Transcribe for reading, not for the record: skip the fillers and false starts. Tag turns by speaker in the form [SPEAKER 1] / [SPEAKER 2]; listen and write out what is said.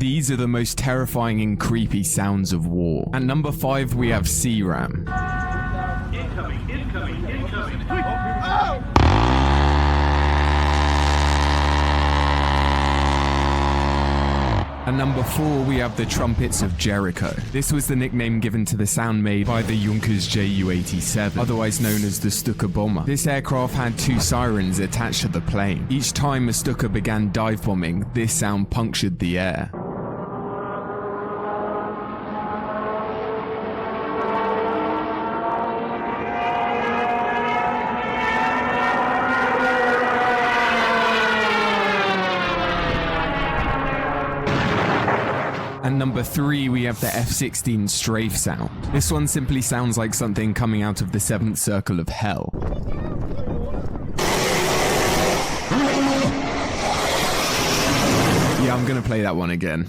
[SPEAKER 1] these are the most terrifying and creepy sounds of war. At number 5 we have CRAM. At number 4 we have the Trumpets of Jericho. This was the nickname given to the sound made by the Junkers Ju-87, otherwise known as the Stuka bomber. This aircraft had 2 sirens attached to the plane. Each time a Stuka began dive bombing, this sound punctured the air. And number 3 we have the F-16 strafe sound. This one simply sounds like something coming out of the 7th circle of hell. Yeah, I'm gonna play that one again.